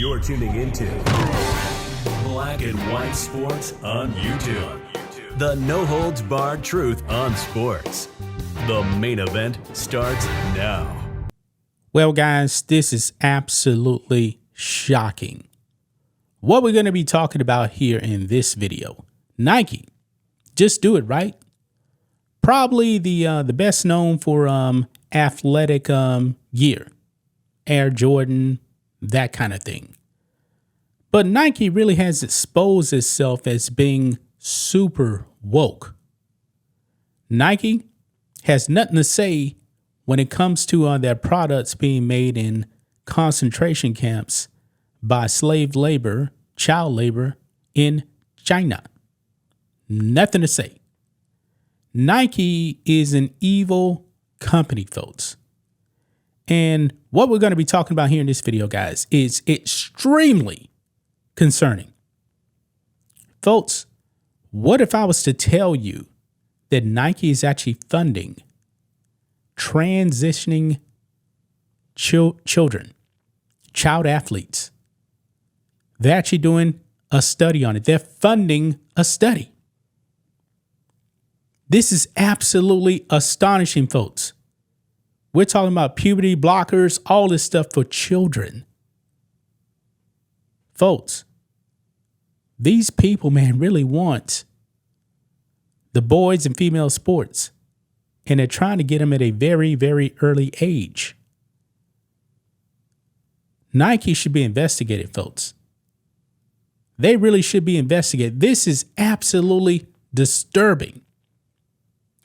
You're tuning into Black and White Sports on YouTube. The no-holds-barred truth on sports. The main event starts now. Well, guys, this is absolutely shocking. What we're going to be talking about here in this video. Nike, just do it, right? Probably the best known for athletic gear, Air Jordan, that kind of thing. But Nike really has exposed itself as being super woke. Nike has nothing to say when it comes to their products being made in concentration camps by slave labor, child labor in China. Nothing to say. Nike is an evil company, folks. And what we're going to be talking about here in this video, guys, is extremely concerning. Folks, what if I was to tell you that Nike is actually funding transitioning children, child athletes? They're actually doing a study on it. They're funding a study. This is absolutely astonishing, folks. We're talking about puberty blockers, all this stuff for children. Folks, these people, man, really want the boys and female sports. And they're trying to get them at a very, very early age. Nike should be investigated, folks. They really should be investigated. This is absolutely disturbing.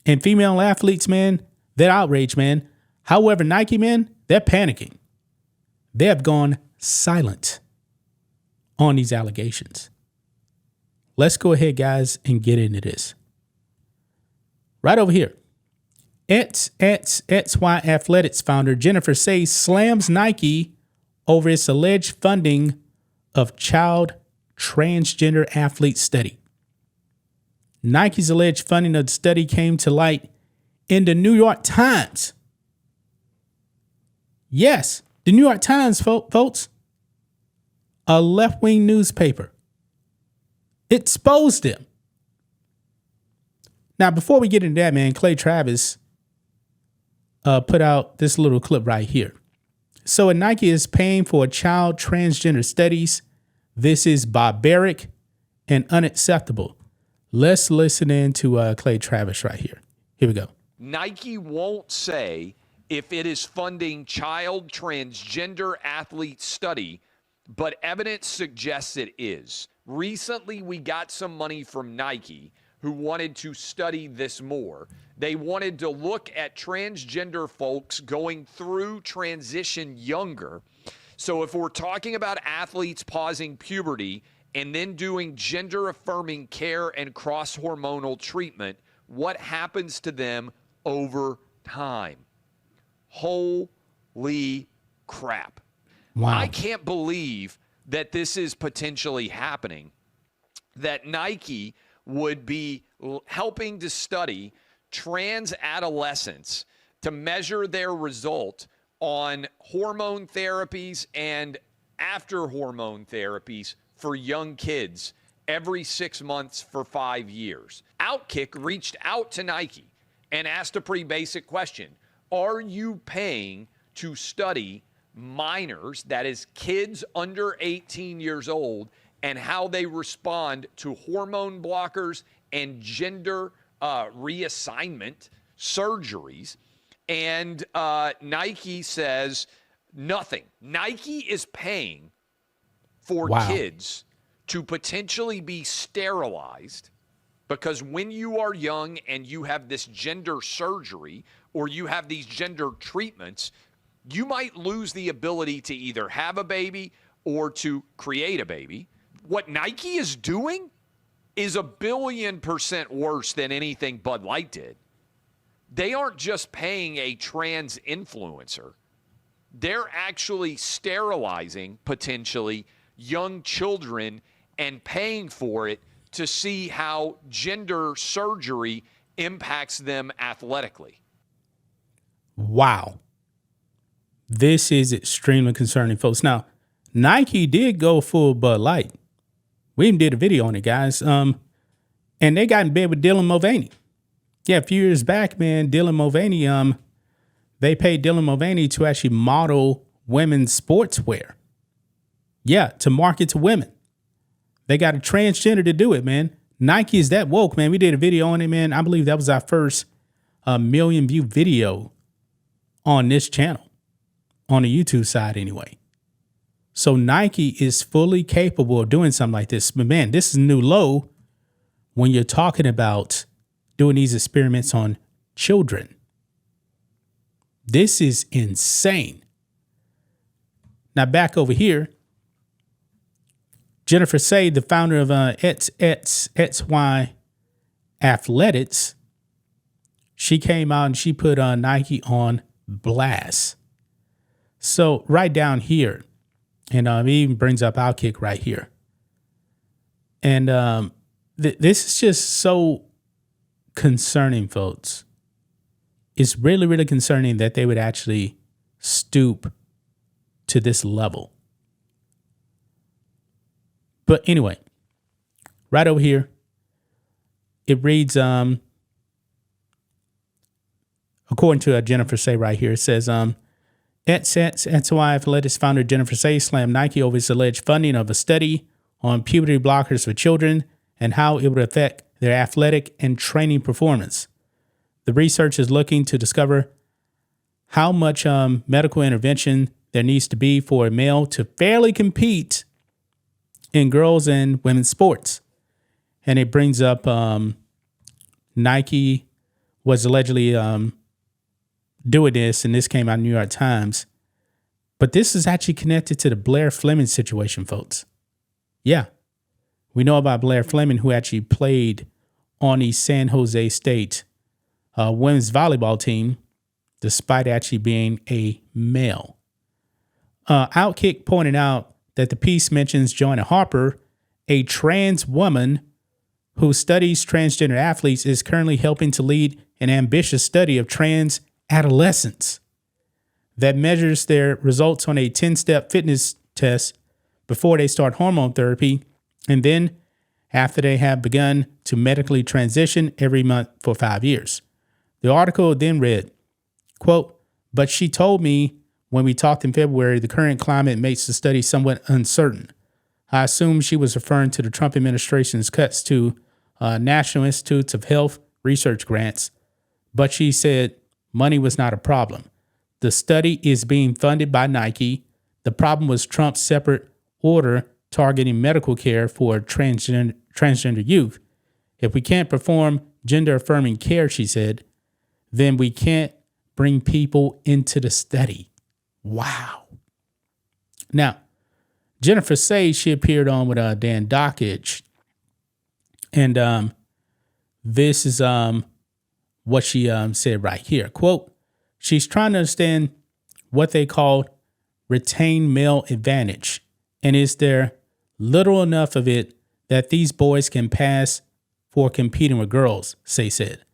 And female athletes, man, they're outraged, man. However, Nike, man, they're panicking. They have gone silent on these allegations. Let's go ahead, guys, and get into this. Right over here. XY Athletics founder Jennifer Say slams Nike over its alleged funding of child transgender athlete study. Nike's alleged funding of the study came to light in the New York Times. Yes, the New York Times, folks, a left-wing newspaper, exposed them. Now, before we get into that, man, Clay Travis put out this little clip right here. So Nike is paying for child transgender studies. This is barbaric and unacceptable. Let's listen in to Clay Travis right here. Here we go. Nike won't say if it is funding child transgender athlete study, but evidence suggests it is. Recently, we got some money from Nike who wanted to study this more. They wanted to look at transgender folks going through transition younger. So if we're talking about athletes pausing puberty and then doing gender-affirming care and cross-hormonal treatment, what happens to them over time? Holy crap. Wow. I can't believe that this is potentially happening, that Nike would be helping to study trans adolescents to measure their result on hormone therapies and after hormone therapies for young kids every 6 months for 5 years. Outkick reached out to Nike and asked a pretty basic question. Are you paying to study minors, that is kids under 18 years old, and how they respond to hormone blockers and gender reassignment surgeries? And Nike says nothing. Nike is paying for kids to potentially be sterilized, because when you are young and you have this gender surgery or you have these gender treatments, you might lose the ability to either have a baby or to create a baby. What Nike is doing is 1,000,000,000% worse than anything Bud Light did. They aren't just paying a trans influencer. They're actually sterilizing, potentially, young children and paying for it to see how gender surgery impacts them athletically. Wow. This is extremely concerning, folks. Now, Nike did go full Bud Light. We even did a video on it, guys. And they got in bed with Dylan Mulvaney. Yeah, a few years back, man, Dylan Mulvaney, they paid Dylan Mulvaney to actually model women's sportswear. Yeah, to market to women. They got a transgender to do it, man. Nike is that woke, man. We did a video on it, man. I believe that was our first million view video on this channel, on the YouTube side anyway. So Nike is fully capable of doing something like this. But man, this is a new low when you're talking about doing these experiments on children. This is insane. Now back over here, Jennifer Say, the founder of XY Athletics, she came out and she put Nike on blast. So right down here, and it even brings up Outkick right here. And this is just so concerning, folks. It's really, really concerning that they would actually stoop to this level. But anyway, right over here, it reads, according to Jennifer Say right here, it says, XY Athletics founder Jennifer Say slammed Nike over its alleged funding of a study on puberty blockers for children and how it would affect their athletic and training performance. The research is looking to discover how much medical intervention there needs to be for a male to fairly compete in girls and women's sports. And it brings up Nike was allegedly doing this, and this came out in the New York Times. But this is actually connected to the Blair Fleming situation, folks. Yeah. We know about Blair Fleming, who actually played on the San Jose State women's volleyball team, despite actually being a male. Outkick pointed out that the piece mentions Joanna Harper, a trans woman who studies transgender athletes, is currently helping to lead an ambitious study of trans adolescents that measures their results on a 10-step fitness test before they start hormone therapy, and then after they have begun to medically transition every month for 5 years. The article then read, quote, "But she told me when we talked in February, the current climate makes the study somewhat uncertain. I assume she was referring to the Trump administration's cuts to National Institutes of Health research grants, but she said money was not a problem. The study is being funded by Nike. The problem was Trump's separate order targeting medical care for transgender youth. If we can't perform gender-affirming care," she said, "then we can't bring people into the study." Wow. Now, Jennifer Say, she appeared on with Dan Dockage, and this is what she said right here. Quote, "She's trying to understand what they call retained male advantage, and is there little enough of it that these boys can pass for competing with girls," Say said.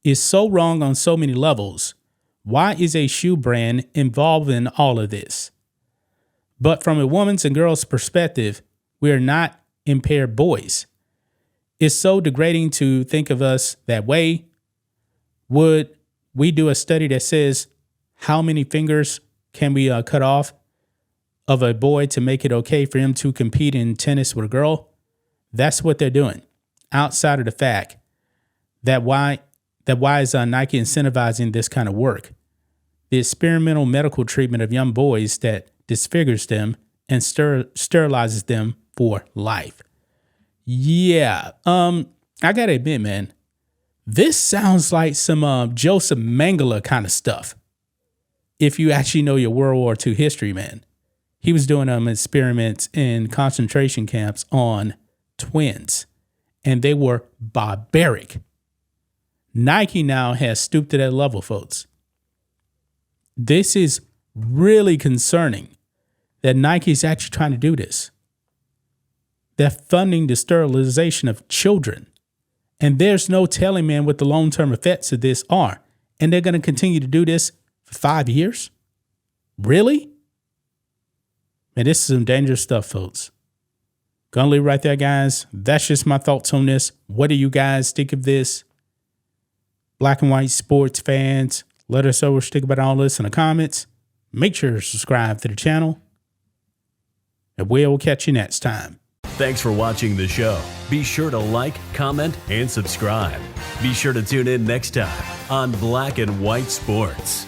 "It's so wrong on so many levels. Why is a shoe brand involved in all of this? But from a woman's and girl's perspective, we are not impaired boys. It's so degrading to think of us that way. Would we do a study that says how many fingers can we cut off of a boy to make it okay for him to compete in tennis with a girl?" That's what they're doing. Outside of the fact that why is Nike incentivizing this kind of work? The experimental medical treatment of young boys that disfigures them and sterilizes them for life. Yeah, I gotta admit, man, this sounds like some Joseph Mengele kind of stuff. If you actually know your World War II history, man. He was doing experiments in concentration camps on twins, and they were barbaric. Nike now has stooped to that level, folks. This is really concerning that Nike is actually trying to do this. They're funding the sterilization of children. And there's no telling, man, what the long-term effects of this are. And they're going to continue to do this for 5 years? Really? Man, this is some dangerous stuff, folks. Gonna leave right there, guys. That's just my thoughts on this. What do you guys think of this? Black and white sports fans, let us know what you think about all this in the comments. Make sure to subscribe to the channel. And we'll catch you next time. Thanks for watching the show. Be sure to like, comment, and subscribe. Be sure to tune in next time on Black and White Sports.